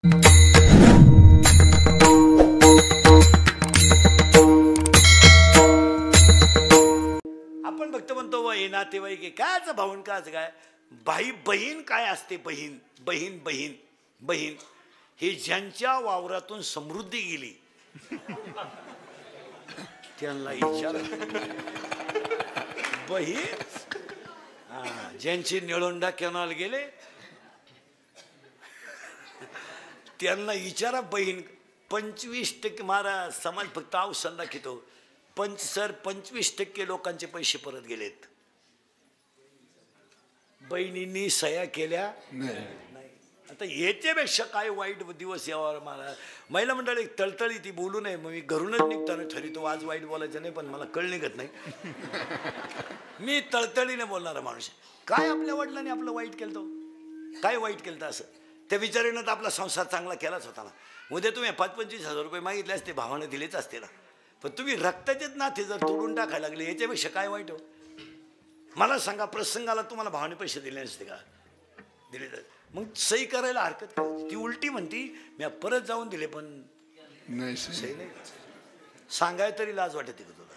आपण फक्त म्हणतो वय नातेवाईक कायच भाऊन काच काय भाई बहीण काय असते. बहीण बहीण बहीण बहीण हे ज्यांच्या वावरातून समृद्धी गेली त्यांना विचार. बहीण ज्यांची निळोंडा कॅनॉल गेले त्यांना विचारा बहीण. 25% मारा समाज फक्त अवसंदा घेतो. 25% लोकांचे पैसे परत गेलेत. बहिणींनी सह्या केल्या नाही. आता याच्यापेक्षा काय वाईट दिवस यावर मला. महिला मंडळ एक तळतळी ती बोलू नये मग मी घरूनच निघताना ठरवतो आज वाईट बोलायचं नाही पण मला कळ निघत नाही. मी तळतळीने बोलणारा माणूस. काय आपल्या वडिलांनी आपलं वाईट केलं तो काय वाईट केलं तर असं त्या विचारानं तर आपला संसार चांगला केलाच होता ना. उद्या तुम्ही 25,000 रुपये मागितले असते भावाने दिलेच असते ना. पण तुम्ही रक्ताचेच नाते जर तोडून टाकायला लागले याच्यापेक्षा काय वाईट हो. मला सांगा प्रसंगाला तुम्हाला भावाने पैसे दिले नसते का. दिले तर मग सही करायला हरकत काय. ती उलटी म्हणती मी परत जाऊन दिले पण नाही सही नाही सांगाय तरी लाज वाटते का तुला.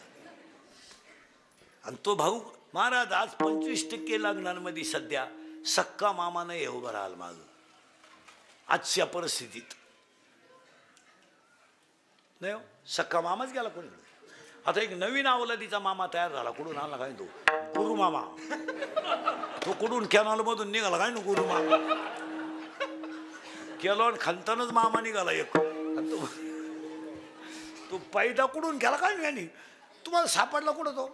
आणि तो भाऊ महाराज आज 25% लग्नांमध्ये सध्या सक्का मामा नाही उभं राहाल माग आजच्या परिस्थितीत नाही हो. सक्का मामाच गेला कोणीकडे. आता एक नवीन अवलादीचा मामा तयार झाला. कुठून आला काय तो गुरु मामा. तो कुठून कॅनॉल मधून निघाला काय ना गुरु मामा. कॅनॉल खालतानाच मामा निघाला एक. तो पैदा कुठून गेला काय नाही तुम्हाला सापडला कुठं तो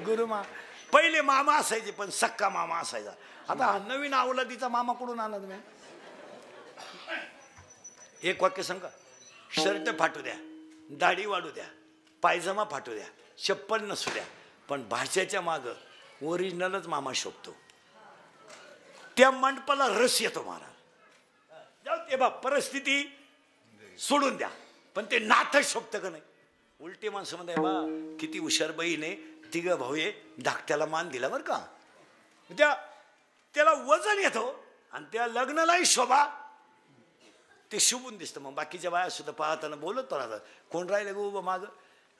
गुरु मामा. पहिले मामा असायचे पण सक्का मामा असायचा. आता नवीन अवलादीचा मामा कुठून आला तुम्ही. एक वाक्य सांगा. शर्ट फाटू द्या दाढी वाढू द्या पायजमा फाटू द्या चप्पल नसू द्या पण भाषेच्या माग ओरिजिनलच मामा शोभतो. त्या मंडपाला रस येतो महाराज. जाऊ ते बा परिस्थिती सोडून द्या पण ते नातं शोभतं का नाही. उलटी माणसं म्हणताय बा किती हुशार बहीण आहे. तिघ भाऊ आहे धाकट्याला मान दिला बरं का. त्याला वजन येतो आणि त्या लग्नालाही शोभा ते शुभून दिसतं. मग बाकीच्या बाया सुद्धा पाहताना बोलत राहतात कोण राहिले गो उभं मागं.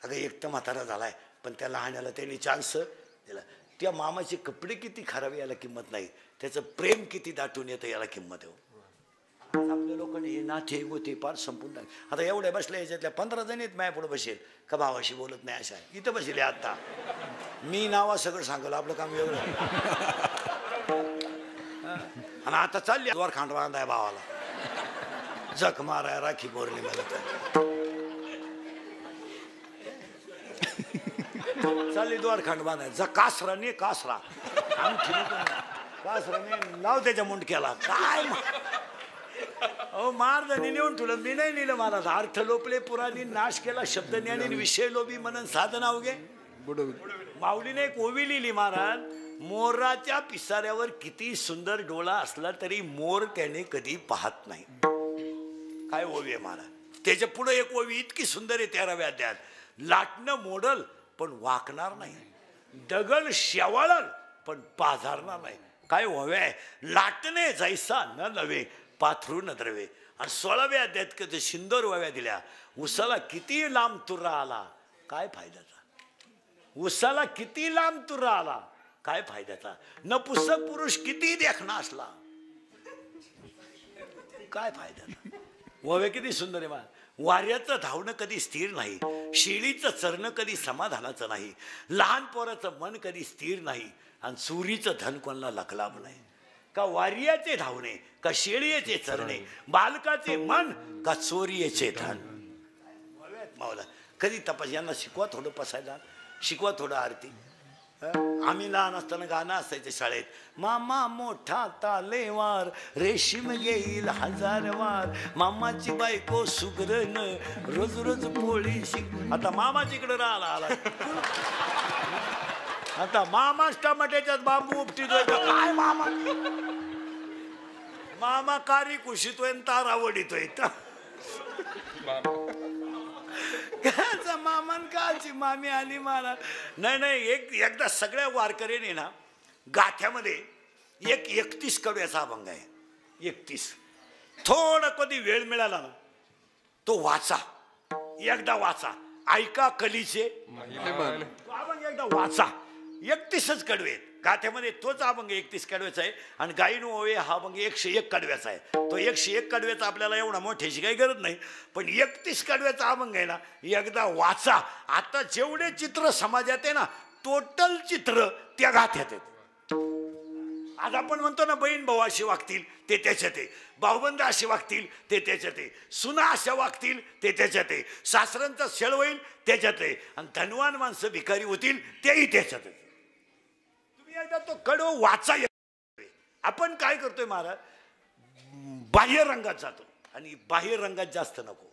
अगं एक तर म्हातारा झालाय पण त्या लहाण्याला त्यांनी चान्स दिला. त्या मामाचे कपडे किती खराब याला किंमत नाही. त्याचं प्रेम किती दाटून येतं याला किंमत आहे. आपल्या लोकांनी हे नाते गोते पार संपून टाक. आता एवढ्या बसल्या याच्यातल्या 15 जण आहेत माया पुढे बसेल का भावाशी बोलत नाही अशा इथं बसले. आता मी नावा सगळं सांगल आपलं काम वेगळं. आणि आता चालली द्वार खांड बांधाय भावाला जख माराय राखी पौर्णिमेला चालली द्वार खांड बांधाय जा कासरा ने कासरा कासराने लाव त्याच्या मुंडक्याला काय अहो मारदानी नेऊन तुला मी नाही नेलं महाराज. अर्थ लोपले पुराणी नाश केला शब्द ज्ञानी विषय लोभी मनन साधना अवघे. माऊलीने एक ओवी लिहिली महाराज. मोराच्या पिसाऱ्यावर किती सुंदर डोळा असला तरी मोर त्याने कधी पाहत नाही. काय ओवी आहे महाराज. त्याच्या पुढे एक ओवी इतकी सुंदर आहे 13व्या अध्यायात. लाटणं मोडल पण वाकणार नाही. दगड शेवाळल पण पाझरणार नाही. काय ओवी आहे. लाटणे जैसा न नव्हे पाथरू न द्रवे. आणि 16व्या अध्यायात कधी सुंदर ओव्या दिल्या. उसाला किती लांब तुरा आला काय फायद्याचा. उसाला किती लांब तुरा आला काय फायद्याचा. नपुसक पुरुष किती देखणा असला काय फायद्याचा. ओव्या किती सुंदर आहे मा. वाऱ्याचं धावणं कधी स्थिर नाही. शेळीचं चरणं कधी समाधानाचं नाही. लहान पोराचं मन कधी स्थिर नाही. आणि चोरीचं धन कोणाला लखलाभ नाही. का वार्याचे धावणे का शेळीचे चरणे बालकाचे मन का चोरीचे धन. मावला कधी तपास. यांना शिकवा थोडं पसायला शिकवा थोडं आरती. आम्ही लहान असताना गाणं असायचं शाळेत. मामा मोठा तालेवार रेशीम घेईल 1000 वार. मामाची बायको सुगरण रोज रोज पोळी शिक. आता मामाची इकडे राहिला आला. आता मामाच टमाट्याच्यात बांबू उपटीतोय काय. मामा कारी कुशीतोय तारा वडीतोय. काचा मामान काची मामी आली मला. नाही एकदा सगळ्या वारकऱ्यांनी ना गाठ्यामध्ये एक 31 कडव्याचा अभंग आहे. 31 थोडा कधी वेळ मिळाला ना तो वाचा, एकदा वाचा. ऐका कलीचे तो अभंग एकदा वाचा. 31च कडवे आहेत गाथ्यामध्ये. तोच अभंग 31 कडव्याचा आहे. आणि गायीन ओवे हा अभंग 101 कडव्याचा आहे. तो 101 कडव्याचा आपल्याला एवढा मोठ्याची काही गरज नाही, पण 31 कडव्याचा अभंग आहे ना, एकदा वाचा. आता जेवढे चित्र समाजात आहे ना, टोटल चित्र त्या गाथ्यात आहेत. आज आपण म्हणतो ना, बहीण भाऊ असे वागतील ते त्याच्यात आहे, भाऊबंद असे वागतील ते त्याच्यात आहे, सुना अशा वागतील ते त्याच्यात आहे, सासऱ्यांचा छळ होईल त्याच्यात आहे, आणि धनवान माणसं भिकारी होतील तेही त्याच्यात आहे. तुम्ही एकदा तो कडव वाचा. आपण काय करतोय महाराज, बाह्य रंगात जातो आणि बाह्य रंगात जास्त नको.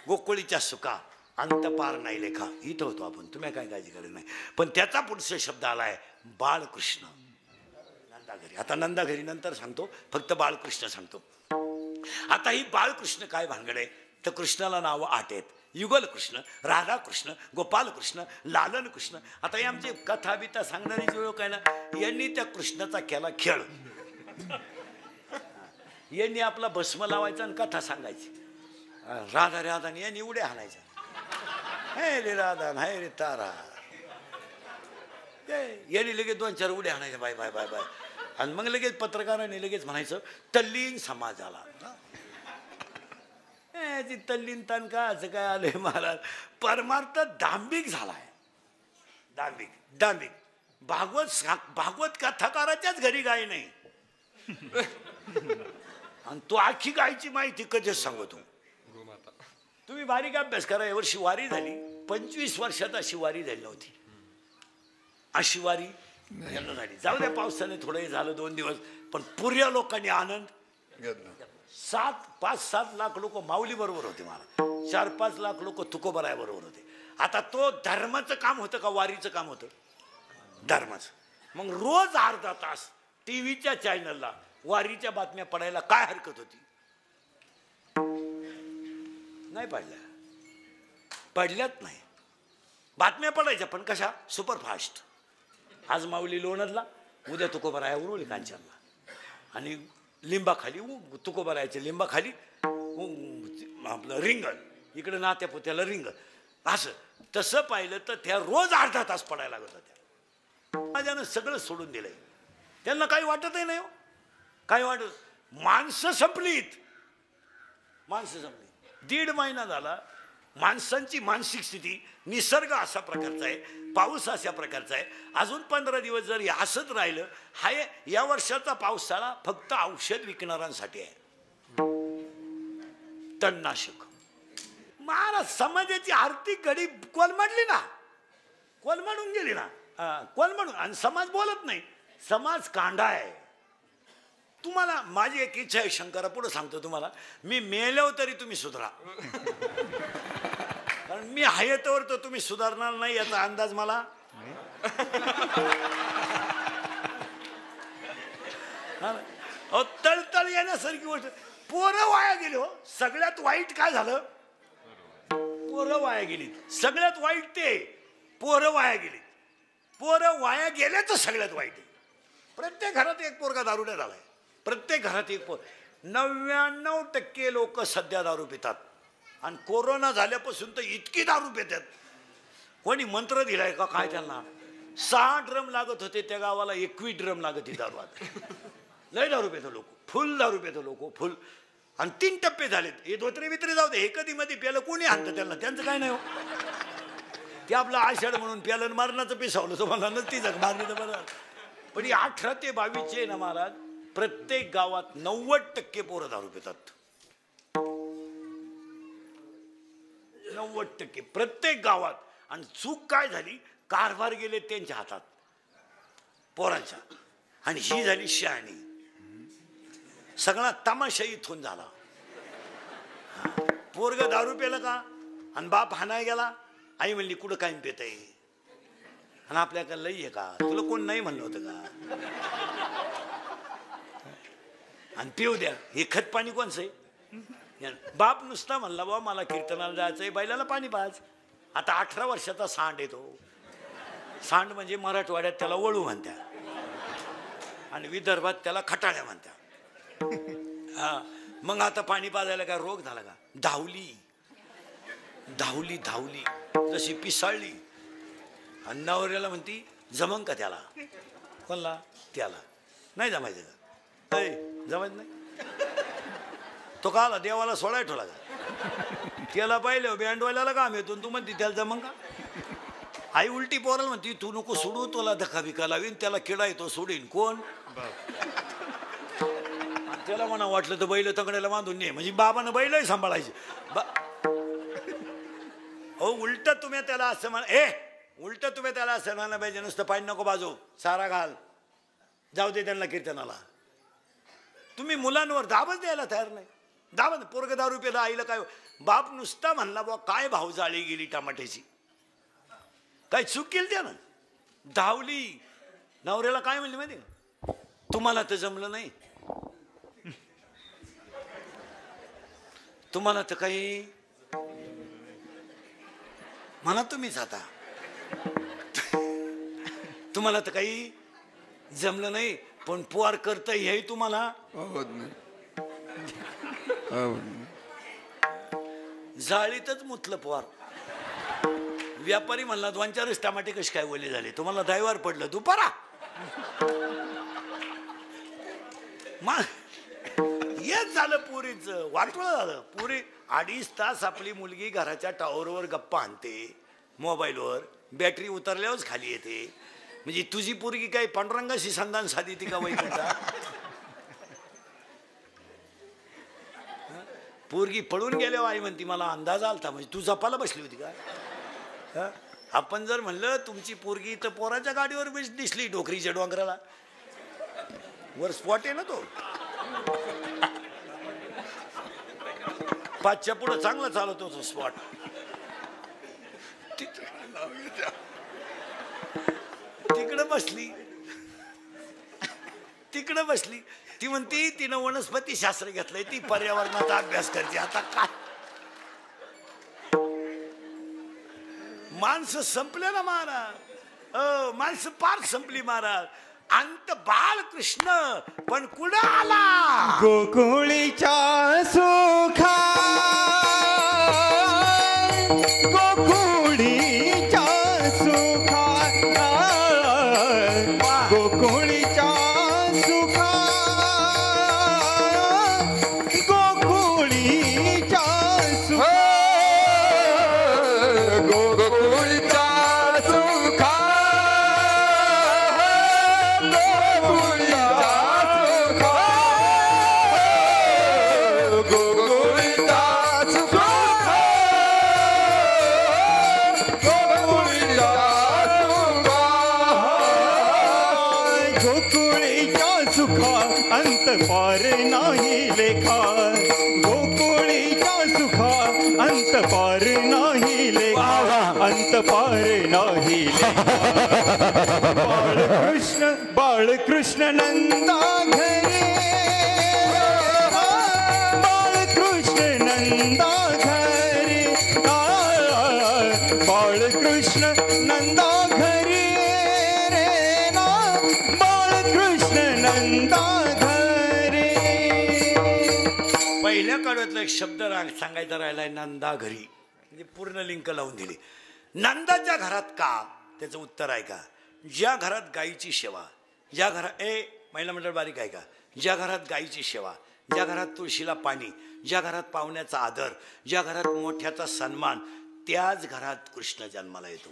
गोकुळीच्या सुका अंत पार नाही लेखा इथं होतो आपण, तुम्ही काय काळजी करत नाही. पण त्याचा पुढचा शब्द आलाय बाळकृष्ण. नंदाघरी, आता नंदाघरी नंतर सांगतो, फक्त बाळकृष्ण सांगतो. आता ही बाळकृष्ण काय भानगड आहे, तर कृष्णाला नावं 8 आहेत. युगल कृष्ण, राधाकृष्ण, गोपालकृष्ण, लालन कृष्ण. आता हे आमचे कथा बिथा सांगणारे जे लोक आहे ना, यांनी त्या कृष्णाचा केला खेळ. यांनी आपला भस्म लावायचा आणि कथा सांगायची. राधा राधा यांनी उड्या हाणायच्या. हे रे राधा, हाय रे तारा. यांनी लगेच 2-4 उड्या हाणायच्या, बाय बाय बाय बाय. आणि मग लगेच पत्रकारांनी लगेच म्हणायचं तल्लीन समाजाला. तल्लीन तान का असं काय आलंय महाराज. परमार्थ दांभिक झालाय, दांभिक दांभिक. भागवत कथाकाराच्याच घरी गाय नाही, आणि तो आखी गायची माहिती कधीच सांगतो. तुम्ही बारीक अभ्यास करा. यावर्षी वारी झाली, 25 वर्षात अशी वारी झाली नव्हती. अशी वारी यांना झाली. जाऊ द्या, पावसाने थोडं झालं 2 दिवस, पण पुऱ्या लोकांनी आनंद घेतला. 5-7 लाख लोक माऊली बरोबर होते मला, 4-5 लाख लोक तुकोबराय बरोबर होते. आता तो धर्माचं काम होतं का वारीचं काम होतं? धर्माचं. मग रोज अर्धा तास टीव्हीच्या चॅनलला वारीच्या बातम्या पडायला काय हरकत होती? नाही पडल्यात नाही. बातम्या पडायच्या, पण कशा? सुपरफास्ट. आज माऊली लोणदला, उद्या तुकोबराया उरुळी कांचनला, आणि लिंबाखाली तुकोबरायाच्या लिंबाखाली आपलं रिंगण, इकडे नात्यापुत्याला रिंगण. असं तसं पाहिलं तर त्या रोज अर्धा तास पडायला लागत होत्या. माझ्यानं सगळं सोडून दिलंय. त्यांना काही वाटतही नाही हो, काही वाटत. माणसं संपलीत. 1.5 महिना झाला. माणसांची मानसिक स्थिती, निसर्ग अशा प्रकारचा आहे, पाऊस अशा प्रकारचा आहे. अजून 15 दिवस जर असंच राहिलं, हा या वर्षाचा पावसाळा फक्त औषध विकणाऱ्यांसाठी आहे. तणनाशक. महाराज, समाजाची आर्थिक घडी कोलमडली ना, कोलमडून गेली ना, कोलमडून. आणि समाज बोलत नाही, समाज कांडा आहे. तुम्हाला माझी एक इच्छा आहे, शंकरा पुढे सांगतो तुम्हाला, मी मेलो तरी तुम्ही सुधरा. कारण मी आहे तर तुम्ही सुधारणार नाही याचा अंदाज मला. तळतळ येण्यासारखी गोष्ट. पोरं वाया गेली हो. सगळ्यात वाईट काय झालं? पोरं वाया गेली. सगळ्यात वाईट ते पोरं वाया गेली. पोरं वाया गेल्याचं सगळ्यात वाईट आहे. प्रत्येक घरात एक पोरगा दारुड्या झालाय. प्रत्येक घरात एक पोर. 99% लोक सध्या दारू पितात, आणि कोरोना झाल्यापासून तर इतकी दारू पितात. कोणी मंत्र दिलाय का काय त्यांना? 6 ड्रम लागत होते त्या गावाला, 21 ड्रम लागत ही दारू. आता लय दारू पितो लोक, फुल दारू पितो लोक, फुल. आणि 3 टप्पे झालेत. हे धोत्रे बित्रे जाऊ दे, हे कधी मध्ये प्यालं कोणी आणतं त्यांना, त्यांचं काय नाही हो. ते आपलं आषाढ म्हणून प्यालं, मारणाचं पिसावलं तुम्हाला नसती जग मारली तर बरं. पण ही 18 ते 22 ना महाराज, प्रत्येक गावात 90% पोरं दारू पितात. 90% प्रत्येक गावात. आणि चूक काय झाली? कारभार गेले त्यांच्या हातात पोरांच्या, आणि ही झाली शहाणी. सगळा तमाशा इथून झाला. पोरग दारू पेलं का, आणि बाप हाणाय गेला. आई म्हणली कुठं काय पेत आहे, आणि आपल्याकडे लई आहे का, तुला कोण नाही म्हणलं होतं का, आणि पिऊ द्या. हे खत पाणी कोणचं आहे? बाप नुसता म्हणला बाबा मला कीर्तनाला जायचंय, बैलाला पाणी पाज. आता 18 वर्षाचा सांड येतो. सांड म्हणजे मराठवाड्यात त्याला वळू म्हणत्या, आणि विदर्भात त्याला खटाळ्या म्हणत्या. हा, मग आता पाणी पाजायला काय रोग झाला का? धावली धावली धावली जशी पिसाळली आणि नवऱ्याला म्हणती जमन का त्याला? कोणला? त्याला. नाही जमायचं का? जमायचं नाही. तो का आला देवाला सोडाय ठेवला का? त्याला पाहिलं बँडवाल्याला काम येतो तू म्हणती त्याला जमन का? आई उलटी पोराला म्हणती तू नको सोडू, तुला धक्का बिका लावीन, त्याला किडा येतो सोडीन. कोण? त्याला म्हणा वाटलं तर बैल तंगड्याला बांधून ने, म्हणजे बाबानं बैलही सांभाळायचे. उलट तुम्ही त्याला असं म्हणा, उलट तुम्ही त्याला असं म्हणायला पाहिजे, नुसतं पाणी नको बाजू, सारा घाल, जाऊ दे त्यांना कीर्तनाला. तुम्ही मुलांवर दाबच द्यायला तयार नाही. दाबत पोरग दारू प्याला आईला काय? बाप नुसता म्हणला बा काय भाव जाळी गेली टमाट्याची, काय चूक केली त्यानं? धावली. नवऱ्याला काय म्हणली माहिती का? तुम्हाला तर जमलं नाही, तुम्हाला तर काही म्हणा तुम्हीच आता, तुम्हाला तर काही जमलं नाही, पण पोर करता हे तुम्हाला जाळीतच मुतलं पोर. व्यापारी म्हणला 2-4 टमाटे कसे काय ओले झाले, तुम्हाला दैवार पडलं दुपारा. हेच झालं पुरीचं वाटवळ झालं. पुरी 2.5 तास आपली मुलगी घराच्या टॉवरवर गप्पा आणते मोबाईलवर, बॅटरी उतरल्यावरच खाली येते. म्हणजे तुझी पोरगी काय पांडुरंगाशी संधान साधी ती का वैकुंठा? पोरगी पळून गेल्यावर आई म्हणती मला अंदाज आलता, म्हणजे तू जपाला बसली होती का? आपण जर म्हणलं तुमची पोरगी तर पोराच्या गाडीवर दिसली डोकरीच्या डोंगराला, वर स्पॉट आहे ना तो, 5च्या पुढं चांगला चालवतो तो स्पॉट. तिकडं बसली ती म्हणती तिनं वनस्पती शास्त्र घेतलंय, ती पर्यावरणाचा अभ्यास करते. आता काय माणसं संपले ना महाराज, माणसं पार संपली महाराज. अंत बाळकृष्ण पण कुठं आला? गोकुळीच्या सुखा, गोकुळीच्या सुखा, गोकुळीच्या सुखा, गोकुळीच्या सुखा, गोकुळीच्या सुखा, अंत पार नाही लेखा, गोकुळीच्या सुखा अंत पार नाही लेखा, अंत पार नाही लेखा. बाळकृष्ण बाळकृष्ण नंदा घरी, बाळकृष्ण नंदा घरी, बाळकृष्ण नंदा घरी रे ना, बाळकृष्ण नंदा घरी. पहिल्या काळातला एक शब्द सांगायचा राहिलाय नंदा घरी, म्हणजे पूर्ण लिंक लावून दिली. नंदाच्या घरात का? त्याचं उत्तर आहे का? ज्या घरात गायीची सेवा, ज्या घरात महिला मंडळ बारीक आहे का, ज्या घरात गायीची सेवा, ज्या घरात तुळशीला पाणी, ज्या घरात पाहुण्याचा आदर, ज्या घरात मोठ्याचा सन्मान, त्याच घरात कृष्ण जन्माला येतो.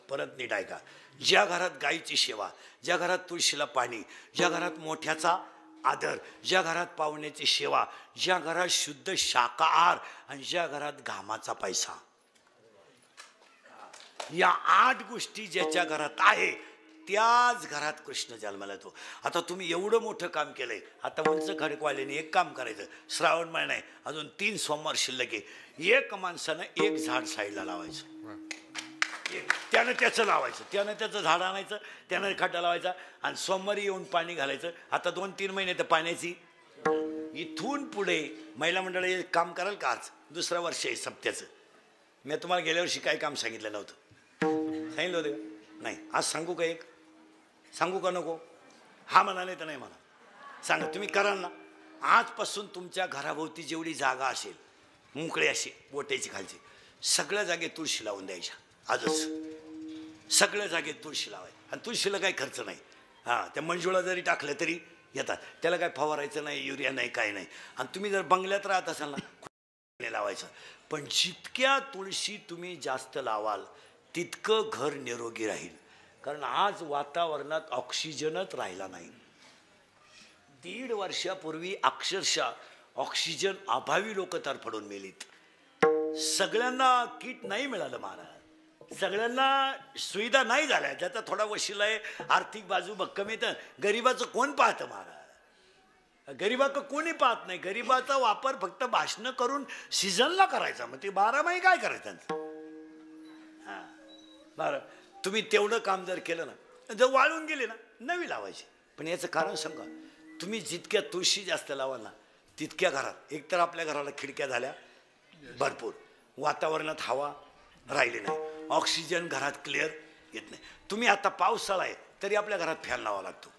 परत नीट ऐका. ज्या घरात गायीची सेवा, ज्या घरात तुळशीला पाणी, ज्या घरात मोठ्याचा आदर, ज्या घरात पाहुण्याची सेवा, ज्या घरात शुद्ध शाकाहार आणि ज्या घरात घामाचा पैसा, या 8 गोष्टी ज्याच्या घरात आहे त्याच घरात कृष्ण जन्माला येतो. आता तुम्ही एवढं मोठं काम केलंय, आता उंच खडकवाल्याने एक काम करायचं, श्रावण महिना आहे, अजून 3 सोमवार शिल्लक आहे, एक माणसानं एक झाड साईडला लावायचं, त्यानं त्याचं लावायचं, त्यानं त्याचं झाड आणायचं, त्यानं खड्डा लावायचा आणि सोमवारी येऊन पाणी घालायचं. आता 2-3 महिने तर पाण्याची. इथून पुढे महिला मंडळ एक काम कराल का? आज 2रं वर्ष आहे सप्त्याचं. मी तुम्हाला गेल्या वर्षी काय काम सांगितलं नव्हतं, सांगितलं होतं का? नाही. आज सांगू का? एक सांगू का नको? हा म्हणा नाही तर नाही म्हणा, सांगा. तुम्ही कराल ना? आजपासून तुमच्या घराभोवती जेवढी जागा असेल मोकळी अशी बोटेची खालची सगळ्या जागेत तुळशी लावून द्यायच्या आजच. सगळ्या जागेत तुळशी लावायची. आणि तुळशीला काही खर्च नाही. हां, त्या मंजुळा जरी टाकल्या तरी येतात. त्याला काय फवारायचं नाही, युरिया नाही, काय नाही. आणि तुम्ही जर बंगल्यात राहत असाल ना लावायचं. पण जितक्या तुळशी तुम्ही जास्त लावाल तितकं घर निरोगी राहील. कारण आज वातावरणात ऑक्सिजनच राहिला नाही. 1.5 वर्षापूर्वी अक्षरशः ऑक्सिजन अभावी लोक तरफडून मेलीत. सगळ्यांना किट नाही मिळालं महाराज. सगळ्यांना सुविधा नाही झाल्या. ज्याचा थोडा वशिला आहे, आर्थिक बाजू भक्कम येतं. गरिबाचं कोण पाहतं महाराज? गरिबाचं कोणी पाहत नाही. गरिबाचा वापर फक्त भाषणं करून सीझनला करायचा. मग ते 12 महिने काय करायचं? हां बरं, तुम्ही तेवढं काम जर केलं ना, जर वाळून गेले ना नवी लावायची. पण याचं कारण सांगा, तुम्ही जितक्या तुळशी जास्त लावाल ना तितक्या घरात, एकतर आपल्या घराला खिडक्या झाल्या भरपूर, वातावरणात हवा राहिली नाही, ऑक्सिजन घरात क्लिअर येत नाही. तुम्ही आता पावसाळा आहे तरी आपल्या घरात फॅन लावा लागतो.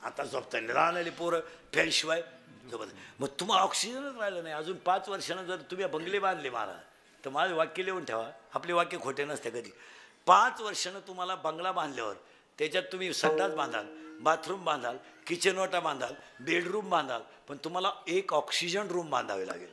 आता झोपताना राहणारी पोरं फॅनशिवाय झोपत. मग तुम्हाला ऑक्सिजनच राहिलं नाही. अजून 5 वर्षानं जर तुम्ही बंगले बांधले महाराज, तर माझं वाक्य लिहून ठेवा, आपले वाक्य खोटे नसते कधी. 5 वर्षानं तुम्हाला बंगला बांधल्यावर त्याच्यात तुम्ही संडास बांधाल, बाथरूम बांधाल, किचन वाटा बांधाल, बेडरूम बांधाल, पण तुम्हाला एक ऑक्सिजन रूम बांधावे लागेल.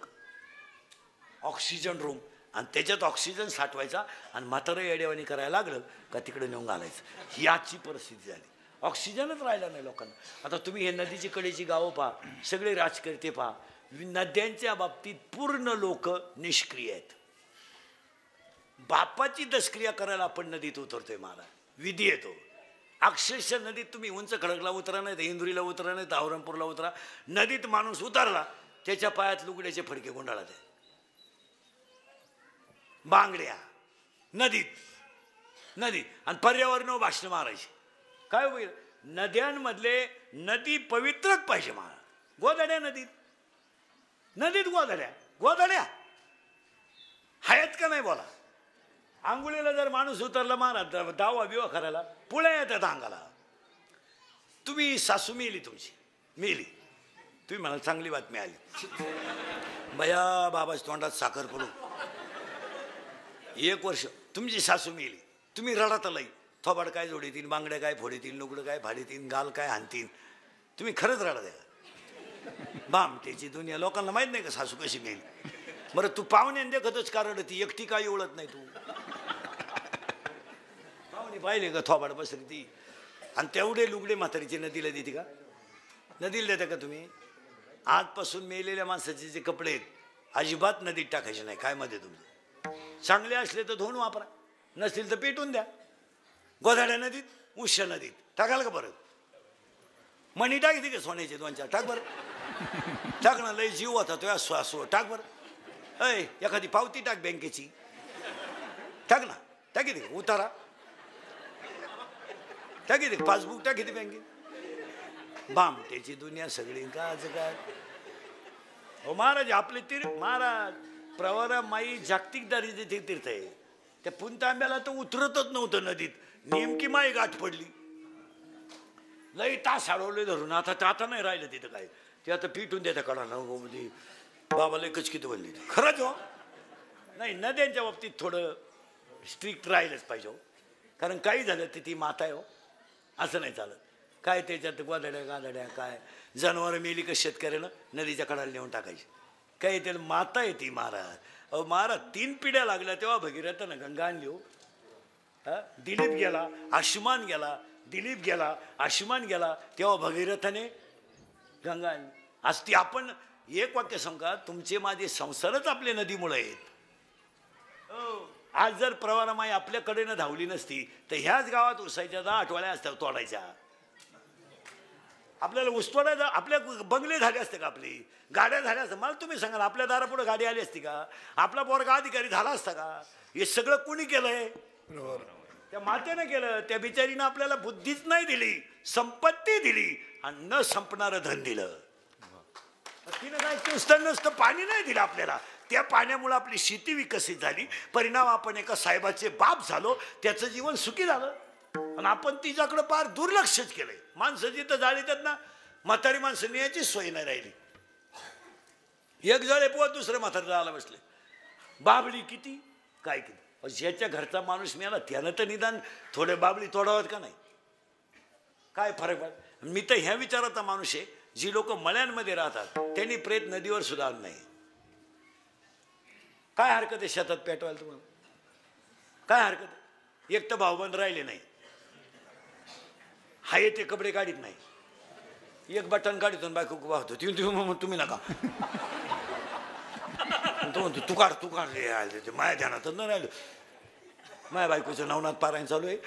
Oxygen room. आणि त्याच्यात ऑक्सिजन साठवायचा. आणि म्हातारं येडेवाणी करायला लागलं का तिकडे नेऊन घालायचं. ही आजची परिस्थिती झाली. ऑक्सिजनच राहिला नाही लोकांना. आता तुम्ही हे नदीची कडेची गावं पहा, सगळे राजकर्ते पहा, नद्यांच्या बाबतीत पूर्ण लोक निष्क्रिय आहेत. बापाची दशक्रिया करायला आपण नदीत उतरतोय महाराज. विधी येतो अक्षरशः नदीत. तुम्ही उंच खडकला उतरा नाही, तर इंदुरीला उतरा नाही, तर औरंगपूरला उतरा. नदीत माणूस उतरला त्याच्या पायात लुगड्याचे फडके गुंडाळा ते बांगड्या नदीत. आणि पर्यावरणावर भाषण मारायची. काय होईल? नद्यांमधले नदी पवित्रच पाहिजे महाराज. गोधड्या नदीत गोधड्या आहेत का नाही बोला? आंघोळीला जर माणूस उतरला महाराज, दावा बिवा करायला पुळ्या येतात अंगाला. तुम्ही सासू मेली, तुमची मेली, तुम्ही मला चांगली बातमी आली, बया बाबाच्या तोंडात साखर पडू. 1 वर्ष तुमची सासू मेली, तुम्ही रडात लई. थोबाड काय जोडीतील, बांगड्या काय फोडीतील, लुगडं काय फाडीतील, गाल काय हाणतील. तुम्ही खरंच रडा द्या. बाम त्याची दुनिया. लोकांना माहीत नाही का सासू कशी मेली? बरं तू पाहुण्याने देखतच कारण ती एकटी काही ओळख नाही. तू पाहुणे पाहिले का थोबाड बसली ती? आणि तेवढे लुगडे म्हातारीचे नदीला देते का? नदीला देता का तुम्ही? आजपासून मेलेल्या माणसाचे जे कपडे आहेत अजिबात नदीत टाकायचे नाही. काय मध्ये तुमचं? चांगले असले तर धुवून वापरा, नसतील तर पेटून द्या. गोधाड्या नदीत, उष्ण नदीत टाकाल का? परत मणी टाकते का सोन्याचे 2-4? टाक बरं. टाक ना, लय जीव होता तो श्वास. टाक बरं. अय एखादी पावती टाक बँकेची. टाक ना. टाकी दे उतारा. टाकी दे पासबुक. टाकी दे बँकेत. बाम त्याची दुनिया सगळी का काय. हो महाराज आपले महाराज प्रवरा माई जागतिक दारिद्र्य तीर्थ आहे. त्या पुंत आंब्याला तर उतरतच नव्हतं नदीत. नेमकी माई गाठ पडली. लई तास अडवले धरून. आता नाही राहिलं तिथं काय. ते आता पिटून देता कडाला बाबाला एकच किती बोलली. खरंच हो. नाही, नद्यांच्या बाबतीत थोडं स्ट्रिक्ट राहिलंच पाहिजे हो. कारण काही झालं तर ती माता आहे हो. असं नाही चालत. काय त्याच्यात गोधड्या गाधड्या काय जनावरं मेली का शेतकऱ्यानं नदीच्या कडाला नेऊन टाकायची. काय त्याला माता आहे ती महाराज. अहो महाराज 3 पिढ्या लागल्या तेव्हा भगीरथानं गंगा आणली हो. दिलीप गेला, आयुष्मान गेला, दिलीप गेला, आयुष्मान गेला, तेव्हा भगीरथाने गंगा आणली. आज ती आपण एक वाक्य सांगा, तुमचे माझे संसारच आपले नदीमुळे आहेत. आज जर प्रवारामाई आपल्याकडेनं धावली नसती तर ह्याच गावात उसायच्या 10 आठवड्या असत्या तोडायच्या. आपल्याला ऊसतोडायचं, आपल्या बंगले झाले असते का? आपली गाड्या झाल्या असत्या? मला तुम्ही सांगा, आपल्या दारापुढे गाडी आली असती का? आपला पोरगा अधिकारी झाला असता का? हे सगळं कोणी केलंय? त्या मातेनं केलं. त्या बिचारीनं आपल्याला बुद्धीच नाही दिली, संपत्ती दिली आणि न संपणारं धन दिलं. तिनं काय नुसतं पाणी नाही दिलं आपल्याला. त्या पाण्यामुळे आपली शेती विकसित झाली. परिणाम आपण एका साहेबाचे बाप झालो. त्याचं जीवन सुखी झालं. आणि आपण तिच्याकडे फार दुर्लक्षच केलंय. माणसं जिथं जाळीतात ना म्हातारी माणसं याची सोय नाही राहिली. एक जळे पोत दुसरं म्हातारी जायला बसले. बाबळी किती काय किती, ज्याच्या घरचा माणूस मिळाला त्यानं तर निदान थोडे बाबळी तोडावत का नाही, काय फरक पड. मी तर ह्या विचाराचा माणूस आहे, जी लोक मळ्यांमध्ये राहतात त्यांनी प्रेत नदीवर सुद्धा आणलं नाही. काय हरकत आहे शेतात पेटवायला तुम्हाला, काय हरकत आहे. एक तर भाऊबंद राहिले नाही, हाय ते कपडे काढीत नाही, एक बटन काढतो बायको वाहतो तुम्ही नका तो म्हणतो तू काढ ते माया ध्यानातच न राहिलं. माया बायकोचं नवनाथ पारायण चालू आहे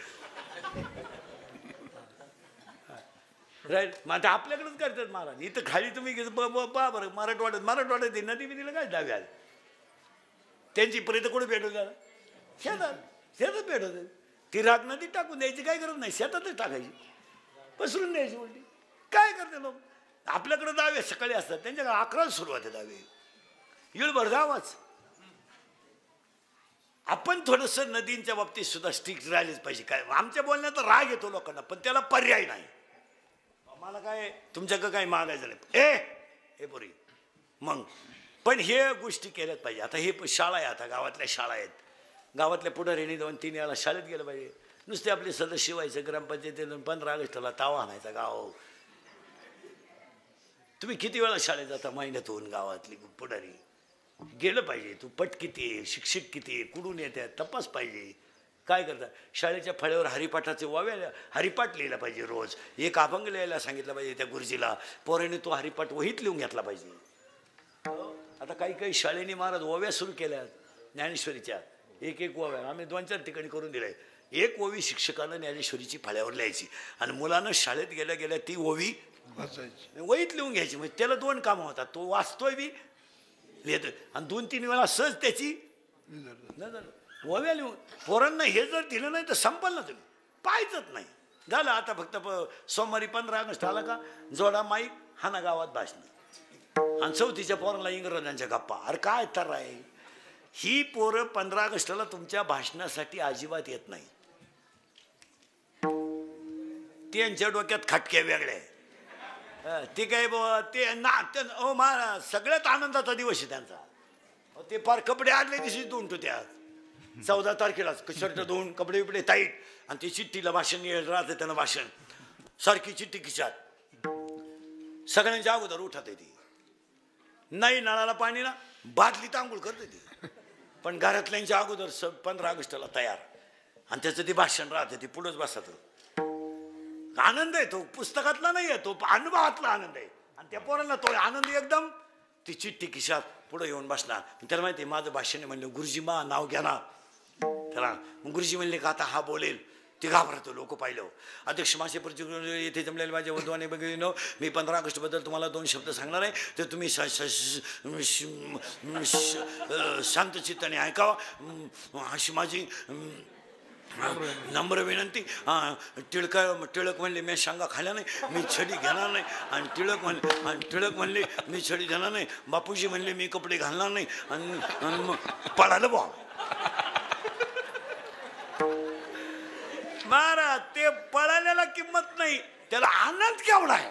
राईट. मग आता आपल्याकडेच करतात महाराज. इथं खाली तुम्ही पहा बरं मराठवाड्यात नदी बिदीला काय दावे आले त्यांची पर्यंत कोणी भेटवलं शेतात भेटवत. ती राग नदीत टाकून द्यायची काय गरज नाही, शेतातच टाकायची, पसरून द्यायची उलटी. काय करते लोक. आपल्याकडे दावे सकाळी असतात, त्यांच्याकडे 11 सुरुवात आहे दावे, येळभर जावाच. आपण थोडंसं नदींच्या बाबतीत सुद्धा स्ट्रिक्ट राहिलेच पाहिजे. काय आमच्या बोलण्यात राग येतो लोकांना, पण त्याला पर्याय नाही. मला काय तुमच्याकडं काही मागायचं नाही हे पोरी मग. पण हे गोष्टी केल्याच पाहिजे. आता हे शाळा आहे, आता गावातल्या शाळा आहेत, गावातल्या पुढाऱ्यांनी 2-3 वेळा शाळेत गेलं पाहिजे. नुसते आपले सदस्य व्हायचं, ग्रामपंचायतीतून 15 ऑगस्टला तावा आणायचा गाव. तुम्ही किती वेळा शाळेत जाता महिन्यातून, गावातली पुढारी गेलं पाहिजे. तू पट किती आहे, शिक्षक किती आहे, कुठून येतात तपास पाहिजे. काय करतात शाळेच्या फळ्यावर हरिपाठाचे हरिपाठ लिहिला पाहिजे रोज. एक अभंग लिहायला सांगितलं पाहिजे त्या गुरुजीला, पोराने तो हरिपाठ वहीत लिहून घेतला पाहिजे. आता काही शाळेने महाराज ओव्या सुरू केल्या ज्ञानेश्वरीच्या, एक ओव्या आम्ही 2-4 ठिकाणी करून दिलाय. एक ओवी शिक्षकानं ज्ञानेश्वरीची फळ्यावर लिहायची आणि मुलानं शाळेत गेल्या गेल्या ती ओवी वहीत लिहून घ्यायची. म्हणजे त्याला 2 कामं होतात, तो वाचतोय बी लिहितोय आणि 2-3 वेळा सहज त्याची ओव्या लिहून. पोरांना हे जर दिलं नाही तर संपल ना, तुम्ही पाहायचंच नाही झालं. आता फक्त सोमवारी 15 ऑगस्ट आला का जोडा माईक हाना गावात भाषण आणि 4थीच्या पोरांना इंग्रजांच्या गप्पा. अरे काय तर आहे ही पोरं 15 ऑगस्टला तुमच्या भाषणासाठी अजिबात येत नाही. त्यांच्या डोक्यात खटके वेगळे. ते काय ते ना महाराज सगळ्यात आनंदाचा दिवस आहे त्यांचा. ते फार कपडे आदल्या दिवशी धुवून त्यात 14 तारखेलाच शर्ट धुवून कपडे बिपडे टाईट आणि ते चिठ्ठीला भाषण राहतं. त्यानं भाषण सारखी चिठ्ठी खिशात सगळ्यांच्या अगोदर उठत ती नाही. नळाला पाणी ना बादलीत आंघोळ करते ती, पण घरातल्यांच्या अगोदर 15 ऑगस्टला तयार आणि त्याचं ते भाषण राहतं. ते पुढंच बसत. आनंद आहे तो, पुस्तकातला नाही आहे तो, अनुभवातला आनंद आहे. आणि त्या पोरांना तो आनंद एकदम ती चिठ्ठी खिशात पुढं येऊन बसणार. त्याला माहिती आहे माझं भाषण आहे म्हणलं गुरुजी मा नाव घ्या ना त्याला. मग गुरुजी म्हणले का आता हा बोलेल. ते घाबरतो लोक पाहिलं. अध्यक्ष मासे येथे जमलेले माझ्या वधूने बघितलं मी 15 ऑगस्टबद्दल तुम्हाला 2 शब्द सांगणार आहे, तर तुम्ही शांत चित्ताने ऐकावा. अशी माझी नम्र विनंती. टिळक म्हणले मी शांगा खाल्या नाही, मी छडी घेणार नाही. आणि टिळक म्हणले मी छडी घेणार नाही. बापूजी म्हणले मी कपडे घालणार नाही. आणि मग पळालं बा महाराज. ते पळाल्याला किंमत नाही, त्याला आनंद केवढा आहे.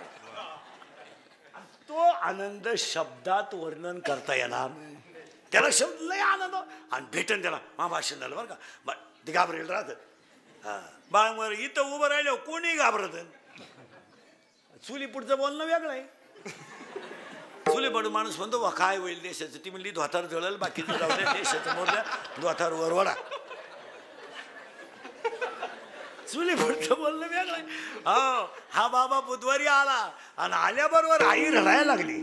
तो आनंद शब्दात वर्णन करता येणार. त्याला शब्द लय आनंद आणि भेटन त्याला मा भाषण झालं बरं का. ते घाबरेल राहत. बाळावर इथं उभं राहिलं कोणी घाबरत. चुली पुढचं बोलणं वेगळं आहे. चुली पडून माणूस म्हणतो वा काय होईल देशाचं. ती म्हणली धोतार जळल बाकीचं जाऊ द्या, देशाचं मोरल्या धोतार वरवडा. चुली पुढचं बोलणं वेगळं आहे. हो हा बाबा बुधवारी आला आणि आल्याबरोबर आई रडायला लागली.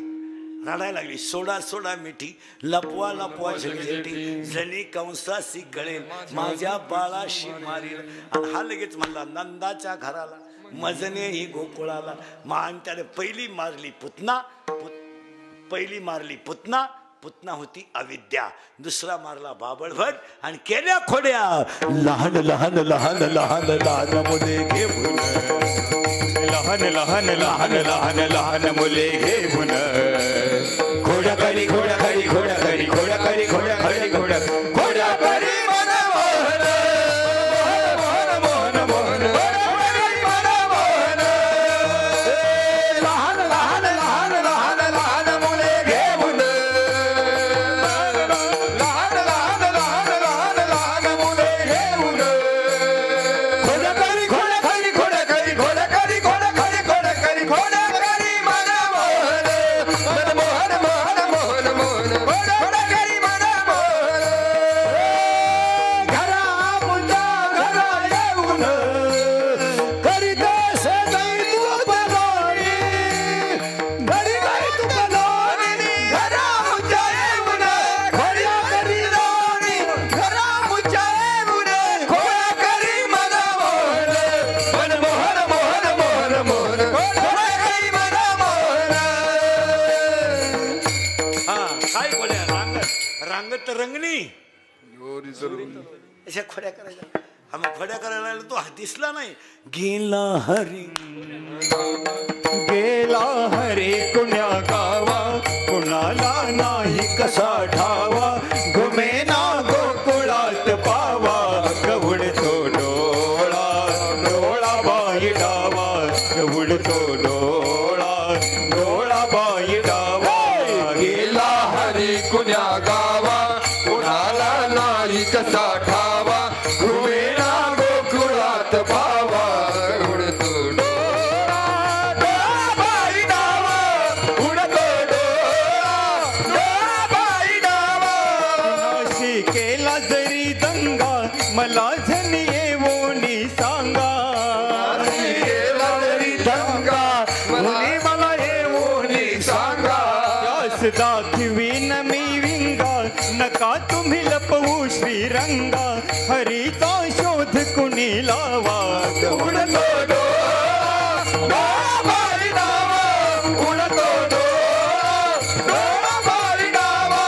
सोडा मिठी लपवा झगझटी जणी कंसासी कळेल माझ्या बाळाशी मारील. आणि हा लगेच म्हणला नंदाच्या घराला मजने ही गोकुळाला. मान त्याने पहिली मारली पुतना होती अविद्या. दुसरा मारला बाबळभट आणि केल्या खोड्या लहान लहान मुले घेऊन. लहान मुले घेऊन घोडा करी लहान अंग तरंगणी अशा खोड्या करायच्या. आम्ही खोड्या करायला लागलो, तो दिसला नाही. गेला हरी गेला हरी कुण्या गावा, कुणाला नाही कसा ठावा, घुमेना गोकुळात पावा, गवळतो डोळा डोळा बाई डावा, गवळतो डोळा डोळा बाई डावा. गेला हरी कुण्या गावा, कुणाला नाही कसा ठावा, घुमेना गोकुळात पावा, उडतो डोळा डोळा बाई डावा, उडतो डोळा डोळा बाई डावा. कुणाशी केला जरी दंगा, मला झनी येवोनी सांगा. गेला जरी दंगा, मुली मला येऊनी सांगा. यास दाखवीन मी विंगा, नका तुम्ही लपवू श्रीरंगा, हरीचा शोध कुणी लावा. उडतो डोळा डोळा बाई डावा, उडतो डोळा डोळा बाई डावा.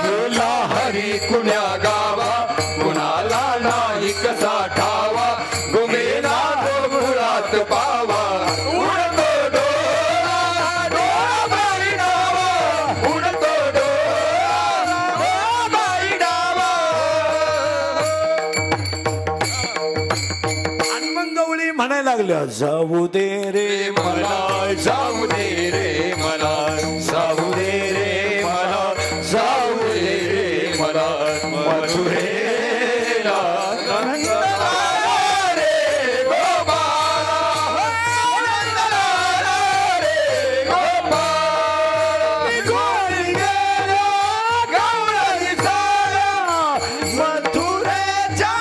गेला हरी कुण्या गावा, कुणाला नाही कसा ठावा, घुमेना गोकुळात पावा, उडतो डोळा डोळा बाई डावा, उडतो डोळा डोळा बाई डावा. आणि मग गवळी म्हणायला लागल्या, जाऊ दे रे मला जाऊ दे रे मला, जाऊ दे रे मला, जाऊ दे रे मला, मथुरेला नंदलाला रे गोपाला, नंदलाला रे गोपाला. निघून गेला गवळी सारा, मथुरेच्या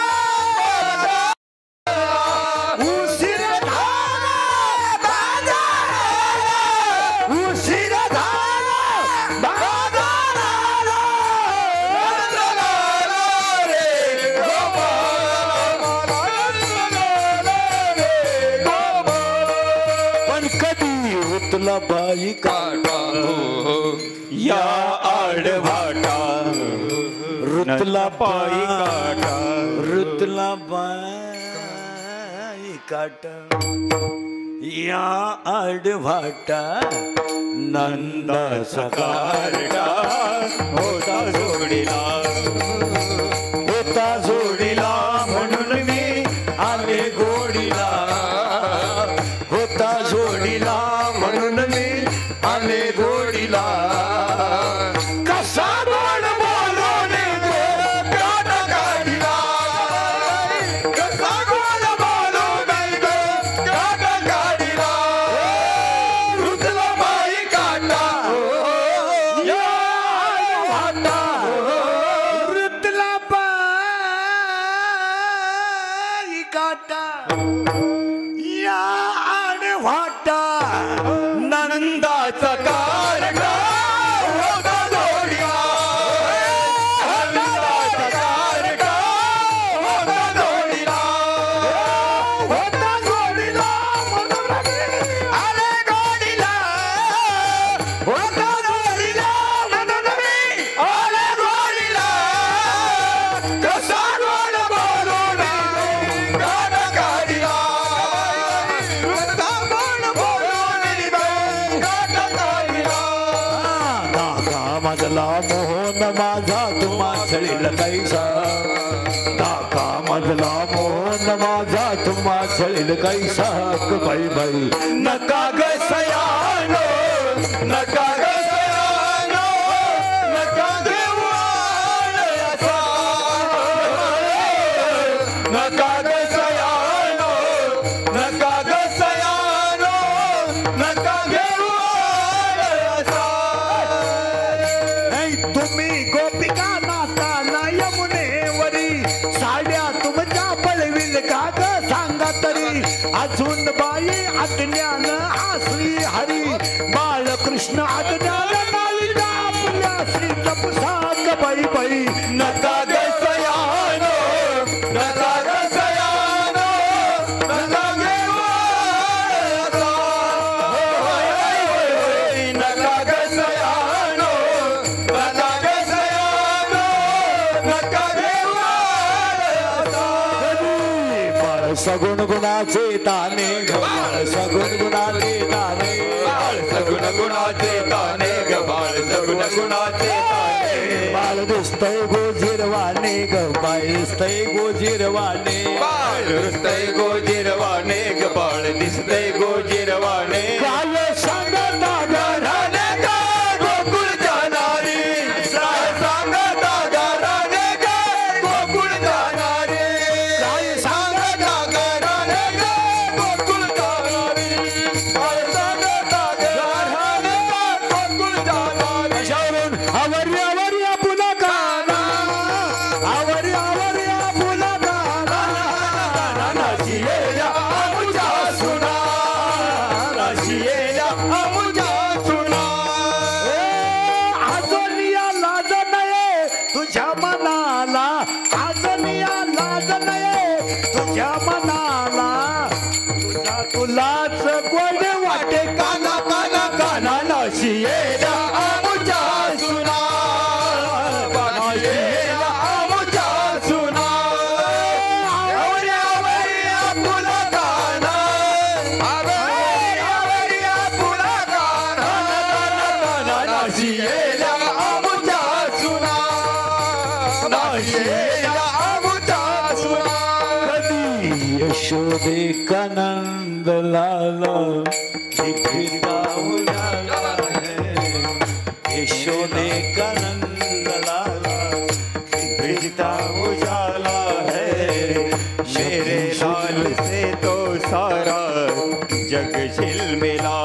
उशीर झाला बाजाराला, उशीर झाला बाजाराला, नंदलाला रे गोपाला, नंदलाला रे गोपाला. पण कधी उतला बाई काटा हो या आडभाटा, रुतला पायी काटा, रुतला बाई काट. या आडवाटा नंदाचा कारटा, होता जोडीला होता जोडीला, म्हणून मी आले गोडीला. होता जोडीला म्हणून मी आले गोडीला. कसा गोड बोलून गो काट काढिला, कसा गोड बोलून गो काट काढिला. रुतला बाई काटा या वाटा, रुतला बाई काटा. या आडवाटा नंदाचा कारटा, होता जोडीला, नंदाचा कारटा, होता जोडीला, होता जोडीला, म्हणून मी आले गोडीला, होता जोडीला, म्हणून मी आले गोडीला. कसा गोड बोलून गाड काढिला, कसा गोड बोलून गाड काढिला. नाका मधला मोहन माझा तुम्हा छळील कैसा. नाका मधला मोहन माझा तुम्हा छळील कैसा. बाई बाई नका ग सयानो, नका ग सयानो, नका देऊ आळसा. नका ग सयानो, नका ग सयानो, नका देऊ आळसा. तुम्ही गोपिका नाताना यमुनेवरी, साड्या तुमच्या पळविल का ग सांगा तरी. अजून बाई अज्ञान आसरी हरी, बाळकृष्ण अज्ञान नालिका आपल्या श्री तपसाक. बाई बाई नका ग सयानो, नका ग सयानो, नका देऊ आळसा. नका ग सयानो, नका ग सयानो, सगुण गुणाचे ताने ग बाळ सगुण गुणाचे ताने बाळ सगुण गुणाचे ताने ग बाळ सगुण गुणाचे ताने बाळ दिसतय गोजिरवाने ग बाळ दिसतय गोजिरवाने बाळ दिसतय गोजिरवाने ग बाळ दिसतय गोजिरवाने काय सांगता घराने ग गोकुळ जाणारी काय सांगता घराने ग गोकुळ जाणारी काय सांगता घराने ग गोकुळ जाणारी काय सांगता घराने ग गोकुळ जाणारी आवरी आवरी पुन्हा काना आवरी आवरी पुन्हा काना राशियेला आमुजा सुना राशियेला आमुजा सुना आजनिया लाज नये तुझ्या मनाला आजनिया लाज नये तुझ्या मनाला तुझा तुलाच गोड वाटे काना काना काना राशियेला आमुजा सुना राशियेला आमुजा सुना आवरी आवरी आपुला काना आवरी आवरी आपुला काना काना राशियेला आमुजा सुना राशियेला आमुजा सुना कधी यशोदे कानंद लाला फिरता उजाला है यशोदे कानंद लाला फिरता उजाला है मेरे लाल से तो सारा जग झिलमिला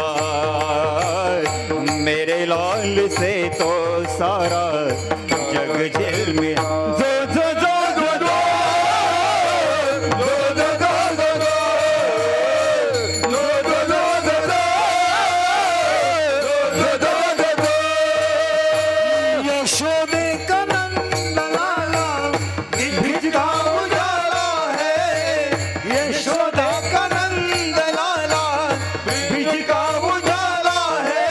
मेरे लाल से तो सारा जग झिलमिला जो जो जो जो जो जो जो जो जो जो जो जो जो जो जो जो जो यशोदे कानंद लाला भिजता उजाला है यशोदा का नंद लाला भिजता उजाला है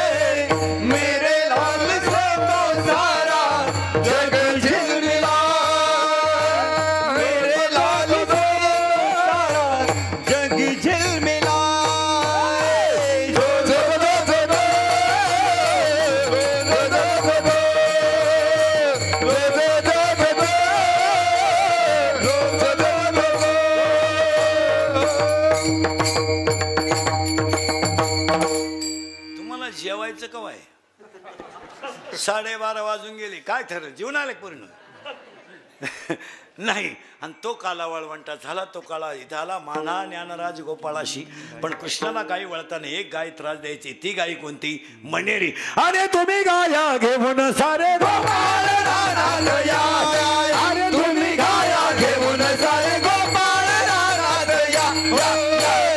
मेरे लाल से तो सारा जग झिलमिला मेरे लाल से सारा जग झिलमिला जो जो जो जो जो तुम्हाला जेवायचं कवाय 12:30 वाजून गेले काय ठरलं जेवण आले पूर्ण नाही आणि तो काला वळवंटा झाला तो काळा इथं आला माना ज्ञानराज गोपाळाशी पण कृष्णाला गाई वळताना एक गाय त्रास द्यायची ती गाय कोणती मनेरी अरे तुम्ही गाया घेऊन सारे गोपाळ रानात या अरे तुम्ही गाया घेऊन सारे गोपाळ रानात या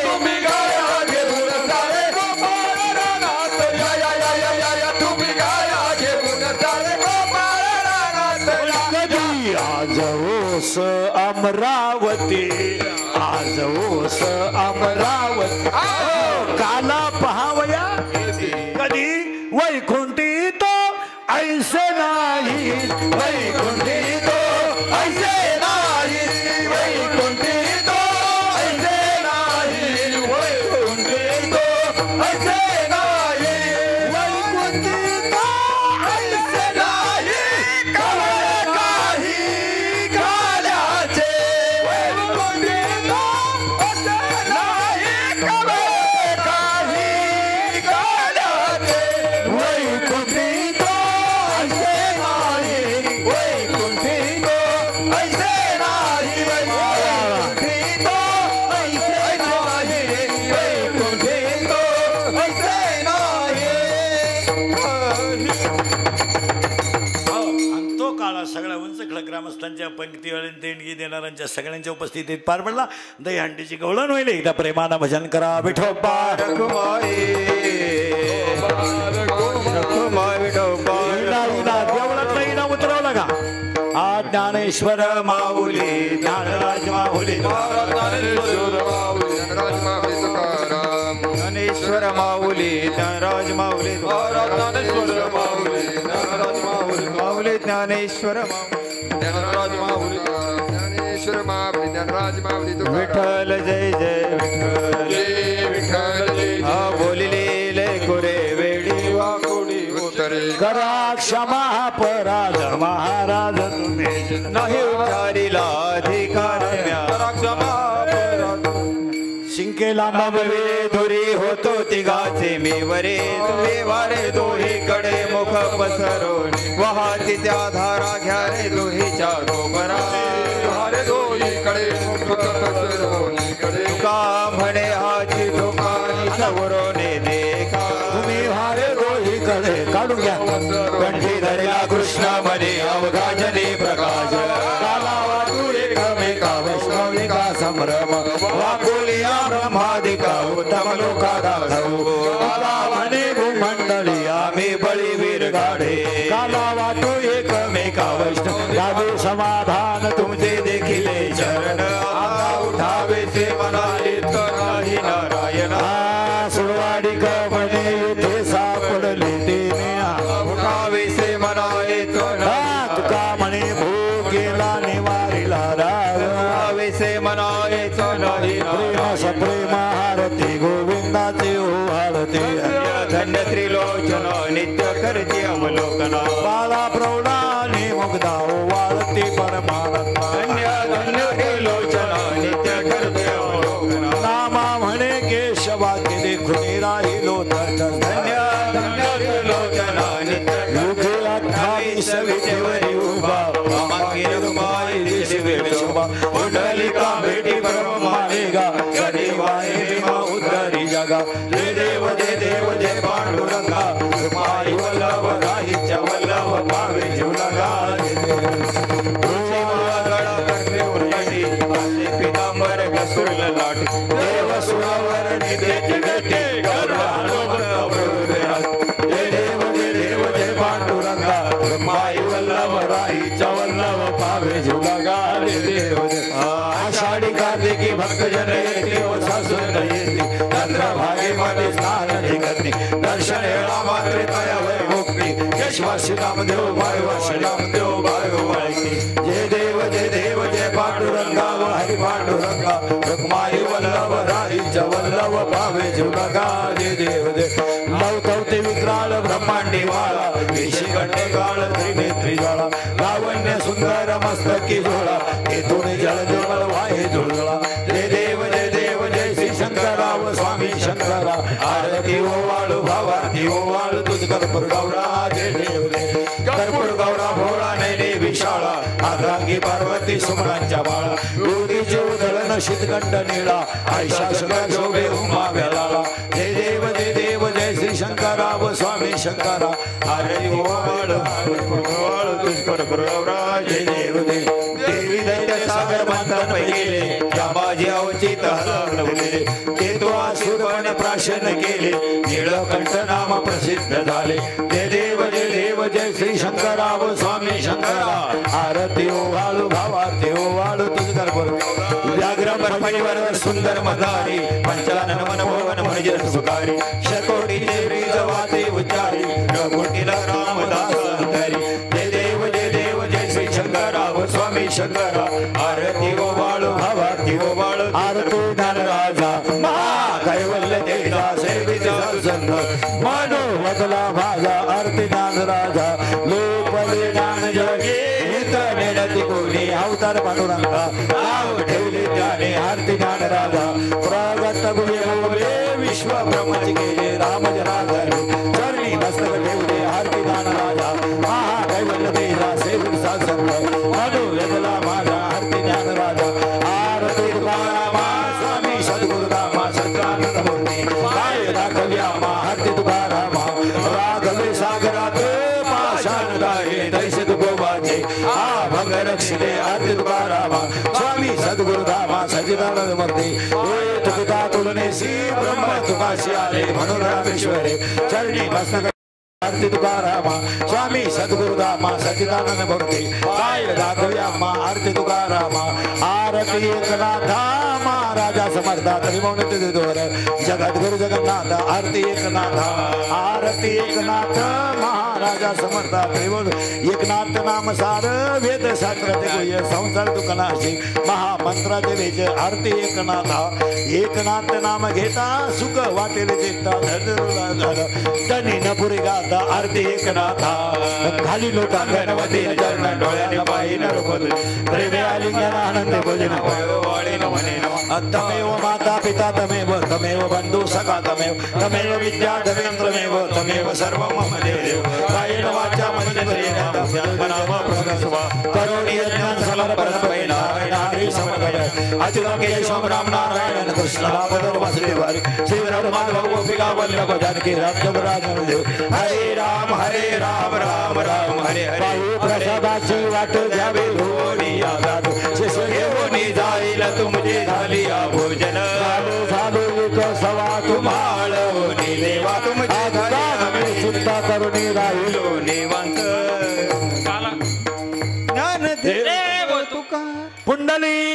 तुम्ही गाया घेऊन सारे गोपाळ रानात या तुम्ही गाया घेऊन सारे गोपाळ रानात कधी आज ओस अमरावती आज ओस अमरावती काला पहावया कधी वैकुंठी तो ऐसे नाही वैकुंठी तो ऐसे नाही वैकुंठी तो ऐसे नाही वैकुंठी तो ऐसे नाही वैकुंठी तो ऐसे नाही कवळे काही काल्याचे वैकुंठी तो ऐसे नाही कवळे काही काल्याचे वैकुंठी तो ऐसे नाही वैकुंठी तो ऐसे नाही वैकुंठी तो ऐसे नाही वैकुंठी तो ऐसे नाही आणि तो काळा सगळ्या उंच खडक ग्रामस्थांच्या पंक्ती देणगी देणाऱ्यांच्या सगळ्यांच्या उपस्थितीत पार पडला दहीहंडीची गवळण होईल एकदा प्रेमानं भजन करा विठोबा देवळात नाही ना उतरवलं का आ ज्ञानेश्वर माऊली ज्ञानराज माऊली ज्ञानेश्वर माऊली ज्ञानराज माऊली माऊली ज्ञानेश्वर ज्ञानेश्वर माऊली ज्ञानराज माऊली तुकाराम विठ्ठल जय जय विठ्ठल जय विठ्ठल जय हा बोलिले लय कोरे वेडी वाकुडी उत्तरे करा क्षमा अपराध महाराज तुम्ही नाही उच्चारिला अधिकार म्या क्षमा शिंकेला नववे धुरी होतो तिघाचे मी वरे तुहे वारे दोही कडे मुख पसरून वाहती त्या धारा घ्या रे दोहीच्या गोबरा हरे दोहीकडे तुका म्हणे हाची धोकानी सवरोने देखा तुम्ही हारे दोहीकडे काढून घ्या कंठी धरला कृष्ण मध्ये अवघाजने प्रकाश कालावा तू एकमेका वैष्णविका संभ्रम वाकुलिया ब्रह्मादिका उत्तम लोका दाखवू काला म्हणे भूमंडळी आम्ही बळीवीर गाढे कालावा तू एकमेका वैष्णव राधे समाधान तुमचे देखिले चरण आता उठावे ते म्हणाले तर नाही नारायण सुरवाडी म्हणे ते सापडले ते उठावे से म्हणाले तर तुका म्हणे भू गेला निवारीला राग उठावे से म्हणाले तर नाही प्रेम सप्रेम हारती गोविंदाचे हो हारती धन्य त्रिलोचन नित्य करते अवलोकना बाळा प्रौढाने मुग्धा वाळती परमानंदा धन्य धन्य त्रिलोचन नित्य करते अवलोकना नामा म्हणे केशवा केले खुनी राहिलो तर धन्य धन्य त्रिलोचन नित्य युगे 28 विटेवरी उभा मागे रुमाई दिसवे शोभा पुंडलिका भेटी परम मालेगा कधी वाहे भीमा उद्धरी जगा जय देव जय देव जय पांडुरंगा रुमाई वल्लभ राहीच्या वल्लभ पावे जीवलगा गळा करते उर्जटी आले पितांबर कसुर लाट देव सुरावर निधेची भेटे जय देव जय पांडुरंगा रुमाई वल्लभ राहीच्या वल्लभ पावे जीवलगा देव आषाढी कार्तिकी भक्तजन येते व सासून येते चंद्रभागे मध्ये स्नान करते दर्शन वेळा मात्र तयावर मुक्ती केशवा श्रीरामदेव बाळवा श्रीरामदेव बाळगवाळकी जय देव जय पांडुरंगा व हरी पांडुरंगा रुक्माई वल्लभ राहीच्या वल्लभ पावे जीवलगा जय देव लवतवते विक्राल ब्रह्मांडी वाळा विशी गंडे काळ त्रिनेत्री ज्वाळा लावण्य सुंदर मस्तकी झोळा येथून जल निर्मल वाहे जुळजुळा जय देव जय श्री शंकरा व स्वामी शंकरा आरती ओ वाळू भावारती ओ वाळू तुझ कर्पूर गौरा जय देव कर्पूर गौरा भोळा नैने विशाळा आद्रांगी पार्वती सुमनांच्या बाळा योगीची उधळण शीतकंठ निळा आयशा शंकर शोभे उमा वेळाला जय देव जय श्री शंकरा व स्वामी शंकरा आरती ओ वाळू तुझ कर्पूर गौरा जय देव देवी दैत्य सागर मंथन पैले त्या माझी अवचित हलवले ते तो आसुरवण प्राशन केले नीळकंठ नाम प्रसिद्ध झाले जय देव जय श्री शंकरा व स्वामी शंकरा आरती ओ वाळू भावारती ओ वाळू तुझ कर्पूर व्याघ्र पर्पणीवर सुंदर मधारी पंचानन मनमोहन म्हणजे सुकारी शकोटी देवी जवाते उच्चारी कोटीला रामदास अंतरी जय देव जय श्री शंकरा व स्वामी शंकरा आरती ओ वाळू भावारती ओ वाळू आरती ज्ञान राजा कैवल्य देजा सेविता संत मानो वदला भाजा आरती ज्ञान राजा लोपले ज्ञान जगे हित नेडती कोणी अवतार पांडुरंगा नाव ठेवले त्याने आरती ज्ञान राजा प्रगत गुहे बोले विश्व ब्रह्मच केले राम जनार्दन चरणी मस्तक ठेवले आरती ज्ञान राजा महा कैवल्य देजा सेविता संत मानो वदला भाजा आरती ज्ञान राजा आरती तुकारामा स्वामी सद्गुरुदामा सच्चिदानंद मूर्ती काय दाखव्या आरती तुकारामा राघवे सागरात पाषाण गाये तैसे तुकोबाचे भंग रक्षिले आरती तुकारामा स्वामी सद्गुरुदामा सच्चिदानंद मूर्ती हे तुका तुलनेसी ब्रह्म तुकाशी आले म्हणून रामेश्वरे चरणी मस्तक आरती तुकारामा स्वामी सद्गुरुदामा सच्चिदानंद मूर्ती काय दाखव्या आरती तुकारामा आरती एकनाथा महाराजा समर्था त्रिभुवन जगद्गुरु जगन्नाथ आरती एकनाथ महाराज राजा समर्था दैवत एकनाथ नाम सार वेद शास्त्राचे गुह्य संसार दुकानाशी महामंत्राचे वेज आरती एकनाथा एकनाथ नाम घेता सुख वाटेल देता धनी न पुरी गाता आरती एकनाथा खाली लोटा गणपती चरण डोळ्याने पाहिन प्रेमे आलिंगन आनंद भजन तमेव माता पिता तमेव तमेव बंधु सखा तमेव तमेव विद्या तमेव तमेव सर्व मम देव कायेन वाचा मनसेन्द्रियेण करोमि यज्ञं समर्पयामि नारायण हरि समर्पय अच्युतं केशवं राम नारायण कृष्ण राम वासुदेव श्री राम गोपिका वल्लभ जानकी राम राजन देव हरे राम राम राम हरे हरे प्रसादाची वाट घ्यावी होनिया दाद शिष्य जाईल तुमचे झालिया भोजन झालो एक सवा तुम्हाळ देवा तुमचे झाले चिंता करून राहिलो निवा